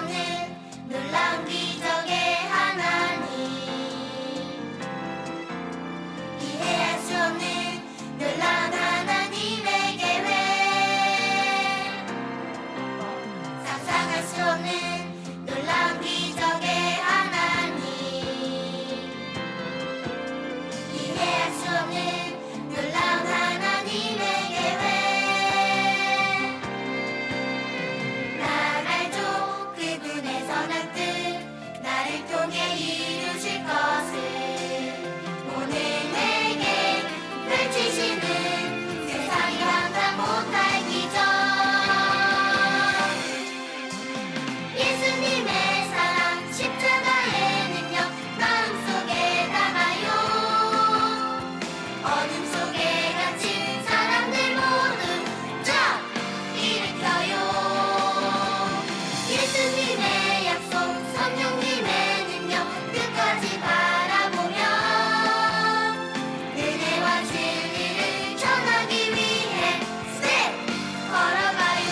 없는 놀라운 기적의 하나님, 이해할 수 없는 놀라운 하나님의 계획, 상상할 수 없는 놀라운 기적의 하나님, 이해할 수 없는 놀라운 하나님의 계획. 난 알죠, 그분의 선한 뜻 나를 통해 이루실 것을. 오늘 내게 펼치시는 세상이 감당 못할 기적, 예수님의 사랑 십자가의 능력 마음속에 담아요. 어둠 속에 갇힌 사람들 모두 쫙 일으켜요. 예수님의 약속, 성령님의 능력 끝까지 바라보며 은혜와 진리를 전하기 위해 스텝 걸어가요.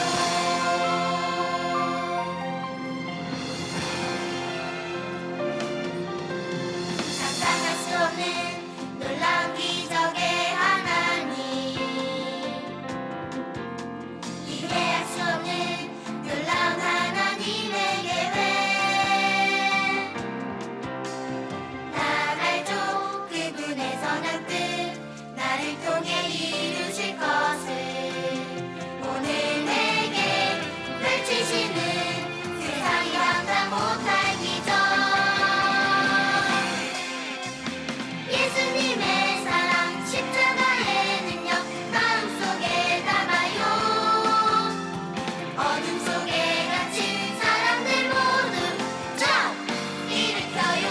상상할 수 없는 놀라운 기적의 하나님, 이해할 수 없는 놀라운 하나님의 계획. 난 알죠, 그분의 선한 뜻 나를 통해 이루실 것을. 오늘 내게 펼치시는 세상이 감당 못할 기적, 예수님의 사랑 십자가의 능력 마음속에 담아요. 어둠 속에 갇힌 사람들 모두 쫙 일으켜요.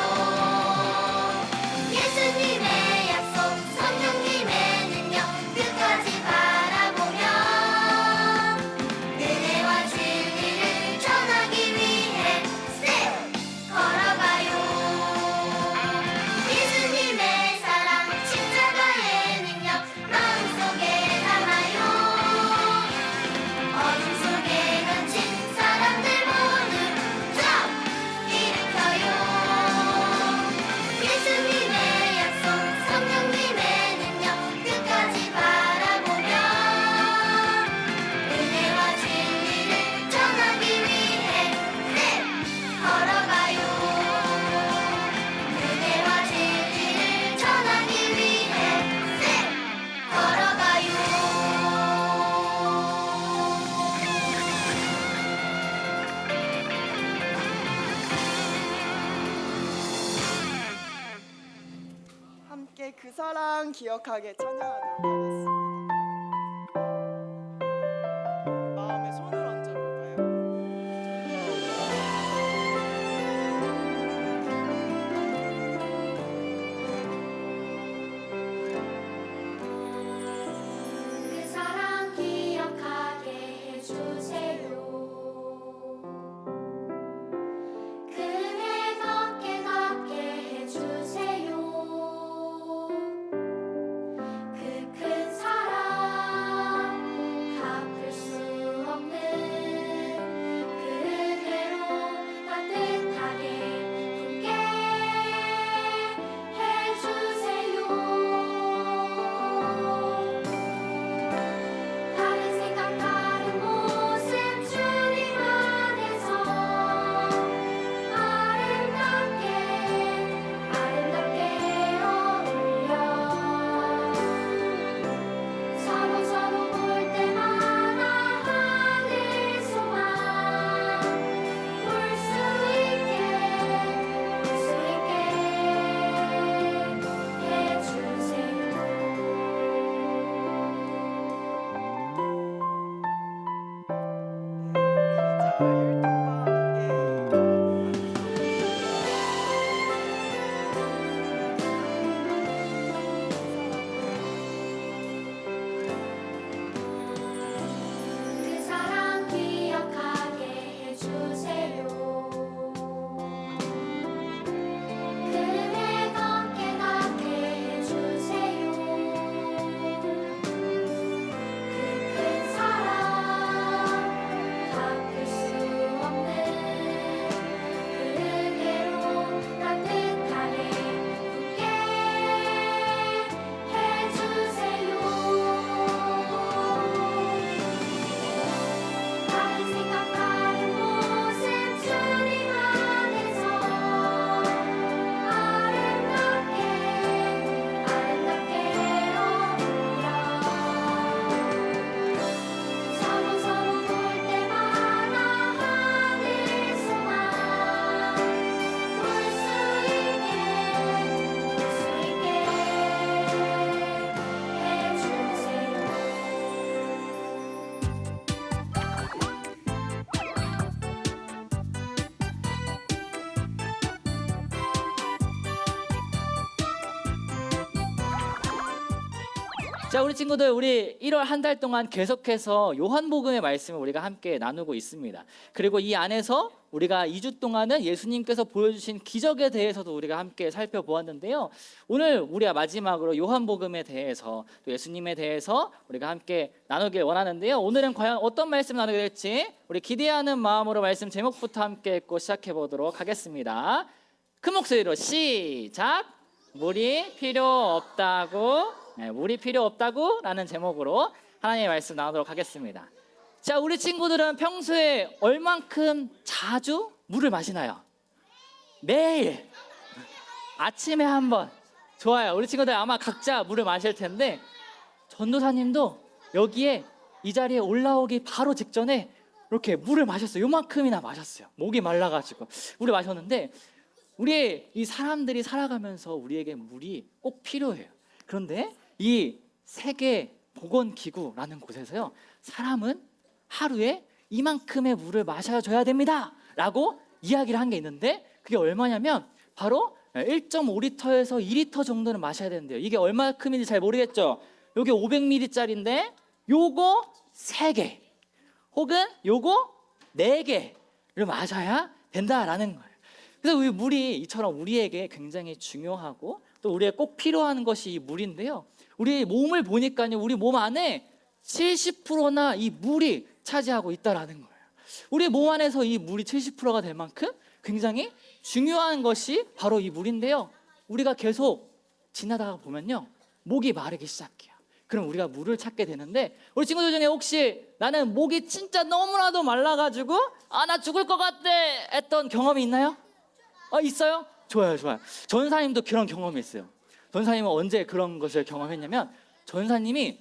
예수님의 약속, 성령님의 능력 끝까지 바라보며 은혜와 진리를 전하기 위해 스텝 걸어가요. 예수님의 사랑 십자가의 능력 마음속에 담아요. 어둠 속에 갇힌 사람들 모두 쫙 일으켜요. 예수님의 약속, 성령님의 능력 끝까지 바라보며 은혜와 진리를 전하기 위해 스텝 걸어가요. 은혜와 진리를 전하기 위해 스텝 걸어가요. 함께 그 사랑 기억하게 찬양하도록 하겠습니다. 마음에 손을 얹어볼까요? 그 사랑 기억하게 해주세요. 그 은혜 걷게 해주세요. 그 큰 사랑 자, 우리 친구들, 우리 1월 한 달 동안 계속해서 요한복음의 말씀을 우리가 함께 나누고 있습니다. 그리고 이 안에서 우리가 2주 동안은 예수님께서 보여주신 기적에 대해서도 우리가 함께 살펴보았는데요. 오늘 우리가 마지막으로 요한복음에 대해서 또 예수님에 대해서 우리가 함께 나누길 원하는데요. 오늘은 과연 어떤 말씀을 나누게 될지 우리 기대하는 마음으로 말씀 제목부터 함께 읽고 시작해 보도록 하겠습니다. 큰 목소리로 시작! 물이 필요 없다고, 물이 필요 없다고 라는 제목으로 하나님의 말씀 나누도록 하겠습니다. 자, 우리 친구들은 평소에 얼만큼 자주 물을 마시나요? 매일 아침에 한 번. 좋아요. 우리 친구들 아마 각자 물을 마실 텐데 전도사님도 여기에 이 자리에 올라오기 바로 직전에 이렇게 물을 마셨어요. 요만큼이나 마셨어요. 목이 말라가지고 물을 마셨는데, 우리 이 사람들이 살아가면서 우리에게 물이 꼭 필요해요. 그런데 이 세계 보건기구라는 곳에서요, 사람은 하루에 이만큼의 물을 마셔줘야 됩니다 라고 이야기를 한 게 있는데, 그게 얼마냐면 바로 1.5리터에서 2리터 정도는 마셔야 되는데요. 이게 얼마큼인지 잘 모르겠죠. 요게 500ml짜리인데 요거 3개 혹은 요거 4개를 마셔야 된다라는 거예요. 그래서 이 물이 이처럼 우리에게 굉장히 중요하고 또 우리에게 꼭 필요한 것이 이 물인데요. 우리 몸을 보니까요, 우리 몸 안에 70%나 이 물이 차지하고 있다라는 거예요. 우리 몸 안에서 이 물이 70%가 될 만큼 굉장히 중요한 것이 바로 이 물인데요. 우리가 계속 지나다가 보면요, 목이 마르기 시작해요. 그럼 우리가 물을 찾게 되는데, 우리 친구들 중에 혹시 나는 목이 진짜 너무나도 말라가지고 나 죽을 것 같아 했던 경험이 있나요? 있어요? 좋아요. 전사님도 그런 경험이 있어요. 전사님은 언제 그런 것을 경험했냐면, 전사님이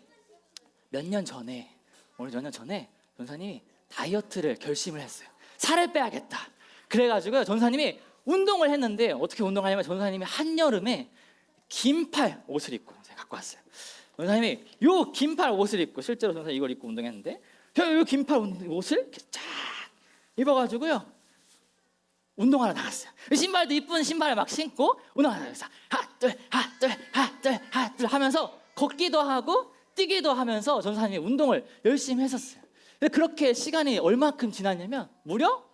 몇 년 전에 전사님이 다이어트를 결심을 했어요. 살을 빼야겠다. 그래가지고 전사님이 운동을 했는데, 어떻게 운동하냐면 전사님이 한여름에 긴팔 옷을 입고 제가 갖고 왔어요. 전사님이 요 긴팔 옷을 입고, 실제로 전사님 이걸 입고 운동했는데, 요 긴팔 옷을 이렇게 쫙 입어가지고요 운동하러 나갔어요. 신발도 이쁜 신발을 막 신고 운동하러 나갔어요. 하나 둘 하면서 걷기도 하고 뛰기도 하면서 전사님이 운동을 열심히 했었어요. 그렇게 시간이 얼마큼 지났냐면 무려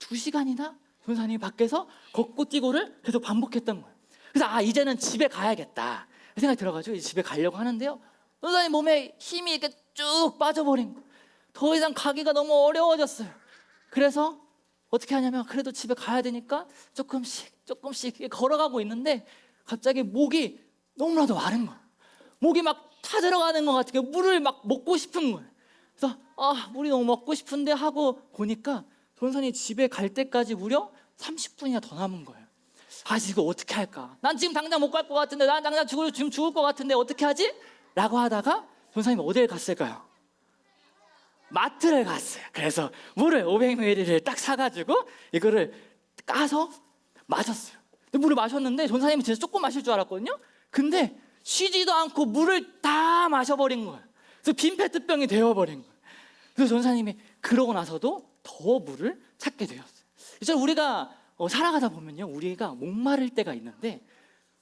2시간이나 전사님이 밖에서 걷고 뛰고를 계속 반복했던 거예요. 그래서 이제는 집에 가야겠다 생각이 들어가지고 이제 집에 가려고 하는데요, 전사님 몸에 힘이 이렇게 쭉 빠져버린 거예요. 더 이상 가기가 너무 어려워졌어요. 그래서 어떻게 하냐면, 그래도 집에 가야 되니까 조금씩 걸어가고 있는데 갑자기 목이 너무나도 마른 거예요. 목이 막 타들어가는 것 같아요. 물을 막 먹고 싶은 거예요. 그래서 물이 너무 먹고 싶은데 하고 보니까 전사님 집에 갈 때까지 무려 30분이나 더 남은 거예요. 이거 어떻게 할까? 난 지금 당장 못 갈 것 같은데, 난 당장 지금 죽을 것 같은데 어떻게 하지? 라고 하다가 전사님 어디를 갔을까요? 마트를 갔어요. 그래서 물을 500ml를 딱 사가지고 이거를 까서 마셨어요. 근데 물을 마셨는데 전사님이 진짜 조금 마실 줄 알았거든요. 근데 쉬지도 않고 물을 다 마셔버린 거예요. 그래서 빈 페트병이 되어버린 거예요. 그래서 전사님이 그러고 나서도 더 물을 찾게 되었어요. 이제 우리가 살아가다 보면요, 우리가 목마를 때가 있는데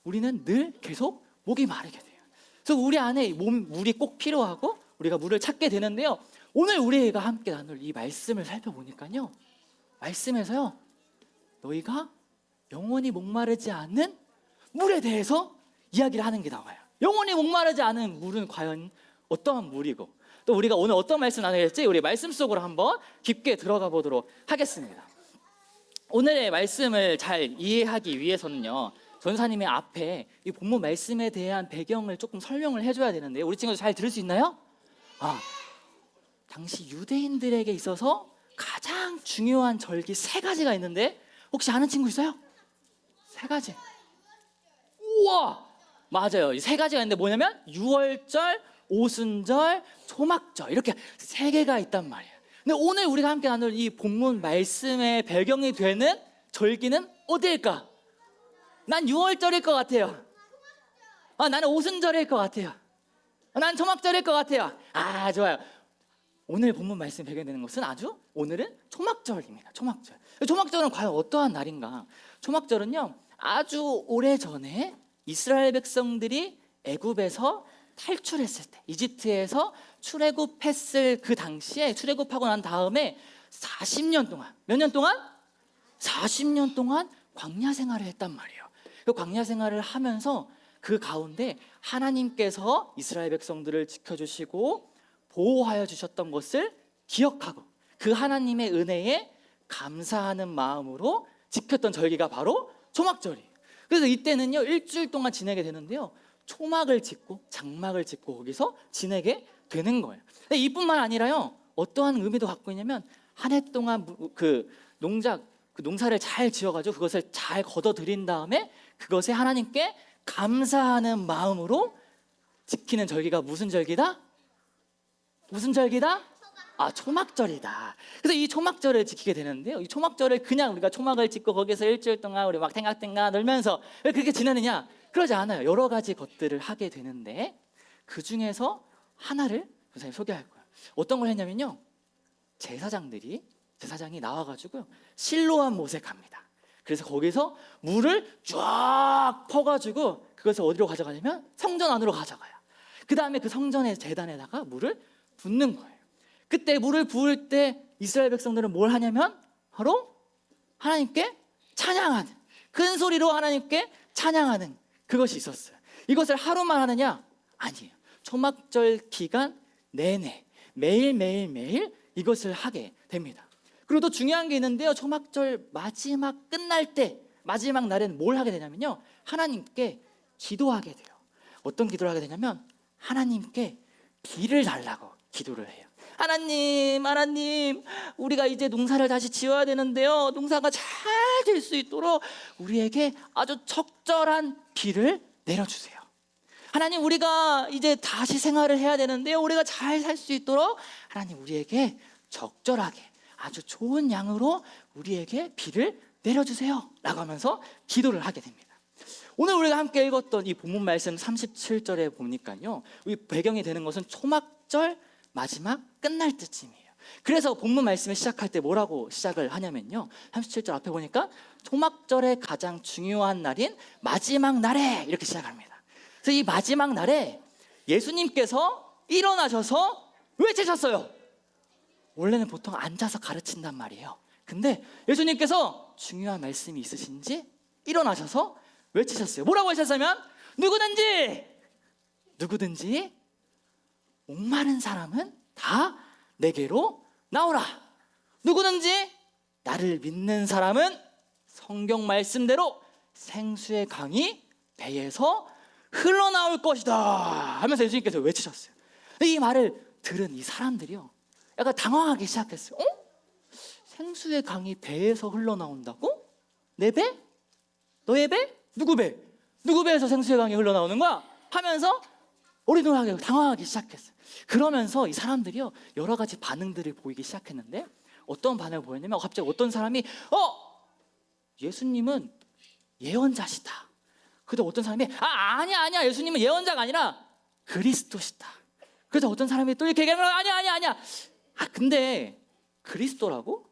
우리는 늘 계속 목이 마르게 돼요. 그래서 우리 안에 물이 꼭 필요하고 우리가 물을 찾게 되는데요, 오늘 우리가 함께 나눌 이 말씀을 살펴보니까요, 말씀에서요, 너희가 영원히 목마르지 않는 물에 대해서 이야기를 하는 게 나와요. 영원히 목마르지 않은 물은 과연 어떠한 물이고, 또 우리가 오늘 어떤 말씀 나누게 될지 우리 말씀 속으로 한번 깊게 들어가 보도록 하겠습니다. 오늘의 말씀을 잘 이해하기 위해서는요, 전사님의 앞에 이 본문 말씀에 대한 배경을 조금 설명을 해줘야 되는데요, 우리 친구들 잘 들을 수 있나요? 당시 유대인들에게 있어서 가장 중요한 절기 3가지가 있는데 혹시 아는 친구 있어요? 3가지. 우와, 맞아요. 이 3가지가 있는데 뭐냐면 유월절, 오순절, 초막절, 이렇게 3개가 있단 말이에요. 근데 오늘 우리가 함께 나눌 이 본문 말씀의 배경이 되는 절기는 어디일까? 난 유월절일 것 같아요. 나는 오순절일 것 같아요. 난 초막절일 것 같아요. 좋아요. 오늘 본문 말씀 배경되는 것은 오늘은 초막절입니다. 초막절은 과연 어떠한 날인가? 초막절은요, 아주 오래전에 이스라엘 백성들이 애굽에서 탈출했을 때, 이집트에서 출애굽했을 그 당시에, 출애굽하고 난 다음에 40년 동안, 몇 년 동안? 40년 동안 광야 생활을 했단 말이에요. 그 광야 생활을 하면서 그 가운데 하나님께서 이스라엘 백성들을 지켜주시고 보호하여 주셨던 것을 기억하고 그 하나님의 은혜에 감사하는 마음으로 지켰던 절기가 바로 초막절이에요. 그래서 이때는요, 일주일 동안 지내게 되는데요, 초막을 짓고 장막을 짓고 거기서 지내게 되는 거예요. 근데 이뿐만 아니라요, 어떠한 의미도 갖고 있냐면 한 해 동안 그 농사를 잘 지어가지고 그것을 잘 거둬들인 다음에 그것에 하나님께 감사하는 마음으로 지키는 절기가 무슨 절기다? 무슨 절기다? 아, 초막절이다. 그래서 이 초막절을 지키게 되는데요, 이 초막절을 그냥 우리가 초막을 짓고 거기서 일주일 동안 우리 막 탱각탱각 놀면서 왜 그렇게 지내느냐? 그러지 않아요. 여러 가지 것들을 하게 되는데 그 중에서 하나를 선생님 소개할 거예요. 어떤 걸 했냐면요, 제사장이 나와가지고 실로암 못에 갑니다. 그래서 거기서 물을 쫙 퍼가지고 그것을 어디로 가져가냐면 성전 안으로 가져가요. 그 다음에 그 성전의 제단에다가 물을 붓는 거예요. 그때 물을 부을 때 이스라엘 백성들은 뭘 하냐면 바로 하나님께 찬양하는, 큰 소리로 하나님께 찬양하는 그것이 있었어요. 이것을 하루만 하느냐? 아니에요. 초막절 기간 내내 매일 이것을 하게 됩니다. 그리고 또 중요한 게 있는데요, 초막절 마지막 끝날 때 마지막 날에는 뭘 하게 되냐면요, 하나님께 기도하게 돼요. 어떤 기도를 하게 되냐면 하나님께 비를 달라고 기도를 해요. 하나님, 우리가 이제 농사를 다시 지어야 되는데요, 농사가 잘 될 수 있도록 우리에게 아주 적절한 비를 내려주세요. 하나님, 우리가 이제 다시 생활을 해야 되는데요, 우리가 잘 살 수 있도록 하나님, 우리에게 적절하게 아주 좋은 양으로 우리에게 비를 내려주세요 라고 하면서 기도를 하게 됩니다. 오늘 우리가 함께 읽었던 이 본문 말씀 37절에 보니까요, 이 배경이 되는 것은 초막절 마지막 끝날 때쯤이에요. 그래서 본문 말씀을 시작할 때 뭐라고 시작을 하냐면요, 37절 앞에 보니까 초막절의 가장 중요한 날인 마지막 날에 이렇게 시작합니다. 그래서 이 마지막 날에 예수님께서 일어나셔서 외치셨어요. 원래는 보통 앉아서 가르친단 말이에요. 근데 예수님께서 중요한 말씀이 있으신지 일어나셔서 외치셨어요. 뭐라고 하셨냐면 누구든지 목마른 사람은 다 내게로 나오라. 누구든지 나를 믿는 사람은 성경 말씀대로 생수의 강이 배에서 흘러나올 것이다 하면서 예수님께서 외치셨어요. 이 말을 들은 이 사람들이요, 약간 당황하기 시작했어요. 생수의 강이 배에서 흘러나온다고? 내 배? 너의 배? 누구 배? 누구 배에서 생수의 강이 흘러나오는 거야? 하면서 어리둥절하게 당황하기 시작했어요. 그러면서 이 사람들이요, 여러 가지 반응들을 보이기 시작했는데 어떤 반응을 보였냐면 갑자기 어떤 사람이 예수님은 예언자시다. 그래서 어떤 사람이 아니야 예수님은 예언자가 아니라 그리스도시다. 그래서 어떤 사람이 또 이렇게 얘기하면 아니야 근데 그리스도라고?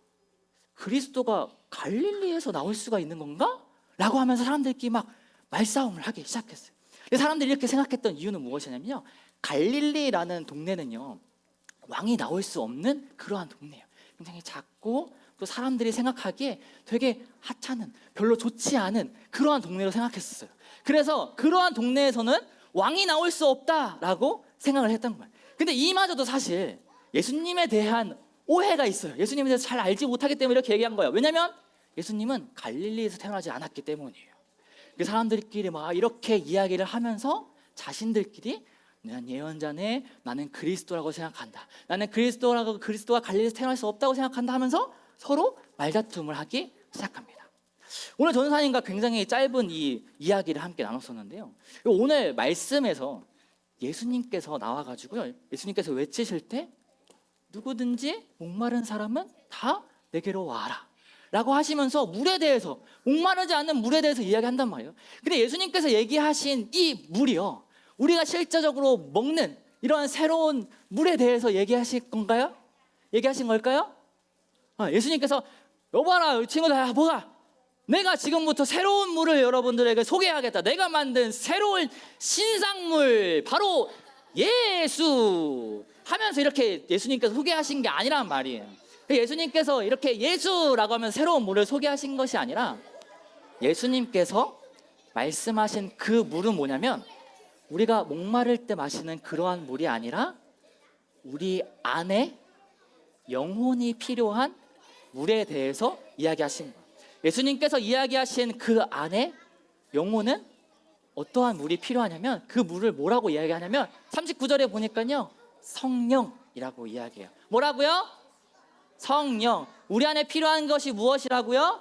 그리스도가 갈릴리에서 나올 수가 있는 건가? 라고 하면서 사람들끼리 막 말싸움을 하기 시작했어요. 사람들이 이렇게 생각했던 이유는 무엇이냐면요, 갈릴리라는 동네는요, 왕이 나올 수 없는 그러한 동네예요. 굉장히 작고 또 사람들이 생각하기에 되게 하찮은, 별로 좋지 않은 그러한 동네로 생각했었어요. 그래서 그러한 동네에서는 왕이 나올 수 없다라고 생각을 했던 거예요. 근데 이마저도 사실 예수님에 대한 오해가 있어요. 예수님에 대해서 잘 알지 못하기 때문에 이렇게 얘기한 거예요. 왜냐하면 예수님은 갈릴리에서 태어나지 않았기 때문이에요. 사람들끼리 막 이렇게 이야기를 하면서 자신들끼리 난 예언자네, 나는 그리스도라고 생각한다, 나는 그리스도가 갈릴리에서 태어날 수 없다고 생각한다 하면서 서로 말다툼을 하기 시작합니다. 오늘 전도사님과 굉장히 짧은 이 이야기를 함께 나눴었는데요, 오늘 말씀에서 예수님께서 나와가지고요, 예수님께서 외치실 때 누구든지 목마른 사람은 다 내게로 와라 라고 하시면서 물에 대해서, 목마르지 않는 물에 대해서 이야기한단 말이에요. 근데 예수님께서 얘기하신 이 물이요, 우리가 실제적으로 먹는 이러한 새로운 물에 대해서 얘기하실 건가요? 얘기하신 걸까요? 예수님께서 여봐라 친구들, 뭐가 내가 지금부터 새로운 물을 여러분들에게 소개하겠다. 내가 만든 새로운 신상물, 바로 예수 하면서 이렇게 예수님께서 소개하신 게 아니란 말이에요. 예수님께서 이렇게 예수라고 하면 새로운 물을 소개하신 것이 아니라 예수님께서 말씀하신 그 물은 뭐냐면 우리가 목마를 때 마시는 그러한 물이 아니라 우리 안에 영혼이 필요한 물에 대해서 이야기하신 거예요. 예수님께서 이야기하신 그 안에 영혼은 어떠한 물이 필요하냐면 그 물을 뭐라고 이야기하냐면 39절에 보니까요 성령이라고 이야기해요. 뭐라고요? 성령. 우리 안에 필요한 것이 무엇이라고요?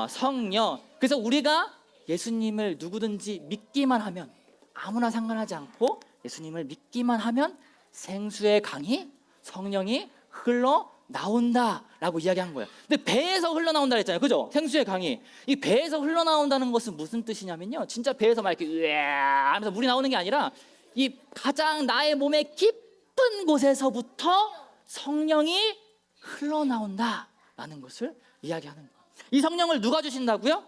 성령. 그래서 우리가 예수님을 누구든지 믿기만 하면 아무나 상관하지 않고 예수님을 믿기만 하면 생수의 강이 성령이 흘러 나온다라고 이야기한 거예요. 근데 배에서 흘러나온다 했잖아요. 그죠? 생수의 강이. 이 배에서 흘러나온다는 것은 무슨 뜻이냐면요. 진짜 배에서 막 이렇게 으아 하면서 물이 나오는 게 아니라 이 가장 나의 몸의 깊은 곳에서부터 성령이 흘러나온다라는 것을 이야기하는 거예요. 이 성령을 누가 주신다고요?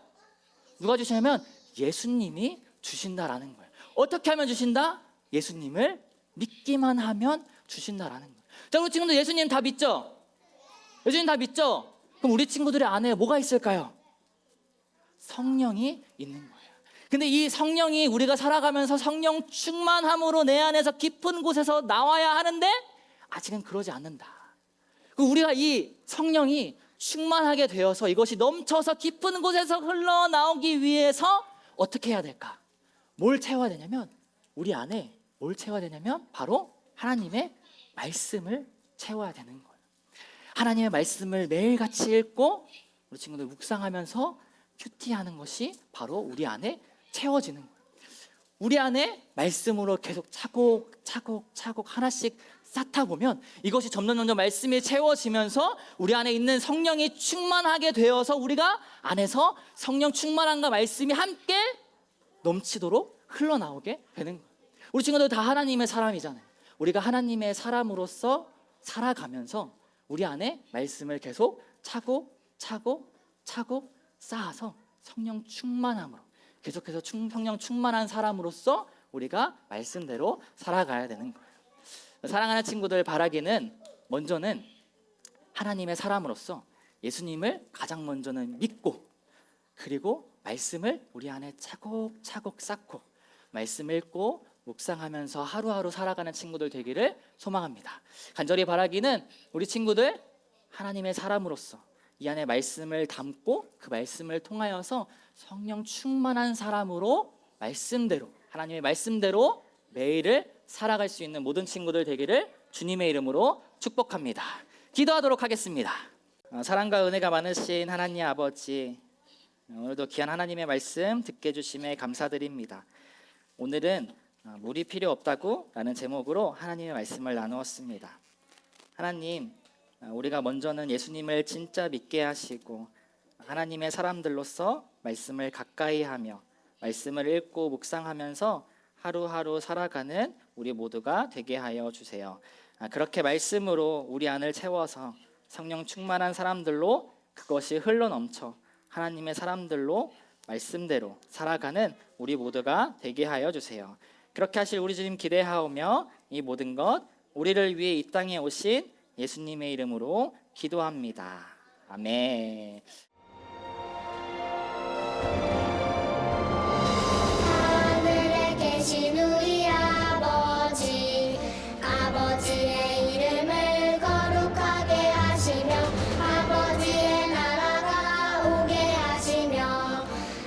누가 주시냐면 예수님이 주신다라는 거예요. 어떻게 하면 주신다? 예수님을 믿기만 하면 주신다라는 거예요. 자, 우리 친구들 예수님 다 믿죠? 예수님 다 믿죠? 그럼 우리 친구들의 안에 뭐가 있을까요? 성령이 있는 거예요. 근데 이 성령이 우리가 살아가면서 성령 충만함으로 내 안에서 깊은 곳에서 나와야 하는데 아직은 그러지 않는다. 우리가 이 성령이 충만하게 되어서 이것이 넘쳐서 깊은 곳에서 흘러나오기 위해서 어떻게 해야 될까? 뭘 채워야 되냐면 우리 안에 뭘 채워야 되냐면 바로 하나님의 말씀을 채워야 되는 거예요. 하나님의 말씀을 매일같이 읽고 우리 친구들 묵상하면서 큐티하는 것이 바로 우리 안에 채워지는 거예요. 우리 안에 말씀으로 계속 차곡차곡 하나씩 쌓다 보면 이것이 점점 말씀이 채워지면서 우리 안에 있는 성령이 충만하게 되어서 우리가 안에서 성령 충만함과 말씀이 함께 넘치도록 흘러나오게 되는 거예요. 우리 친구들 다 하나님의 사람이잖아요. 우리가 하나님의 사람으로서 살아가면서 우리 안에 말씀을 계속 차곡차곡 쌓아서 성령 충만함으로 계속해서 성령 충만한 사람으로서 우리가 말씀대로 살아가야 되는 거예요. 사랑하는 친구들 바라기는 먼저는 하나님의 사람으로서 예수님을 가장 먼저는 믿고 그리고 말씀을 우리 안에 차곡차곡 쌓고 말씀 읽고 묵상하면서 하루하루 살아가는 친구들 되기를 소망합니다. 간절히 바라기는 우리 친구들 하나님의 사람으로서 이 안에 말씀을 담고 그 말씀을 통하여서 성령 충만한 사람으로 말씀대로 하나님의 말씀대로 매일을 살아갈 수 있는 모든 친구들 되기를 주님의 이름으로 축복합니다. 기도하도록 하겠습니다. 사랑과 은혜가 많으신 하나님 아버지, 오늘도 귀한 하나님의 말씀 듣게 해주심에 감사드립니다. 오늘은 물이 필요 없다고 라는 제목으로 하나님의 말씀을 나누었습니다. 하나님, 우리가 먼저는 예수님을 진짜 믿게 하시고 하나님의 사람들로서 말씀을 가까이 하며 말씀을 읽고 묵상하면서 하루하루 살아가는 우리 모두가 되게 하여 주세요. 그렇게 말씀으로 우리 안을 채워서 성령 충만한 사람들로 그것이 흘러넘쳐 하나님의 사람들로 말씀대로 살아가는 우리 모두가 되게 하여 주세요. 그렇게 하실 우리 주님 기대하오며 이 모든 것 우리를 위해 이 땅에 오신 예수님의 이름으로 기도합니다. 아멘. 하늘에 계신 우리 아버지, 아버지의 이름을 거룩하게 하시며 아버지의 나라가 오게 하시며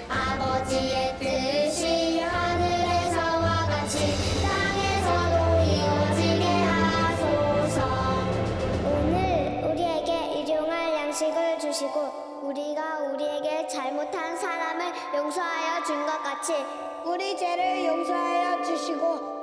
아버지의 뜻이 하늘에서와 같이 땅에서도 이루어지게 하소서. 오늘 우리에게 일용할 양식을 주시고 우리가 우리에게 잘못한 사람을 용서하여 준 것 같이 우리 죄를 용서하여 주시고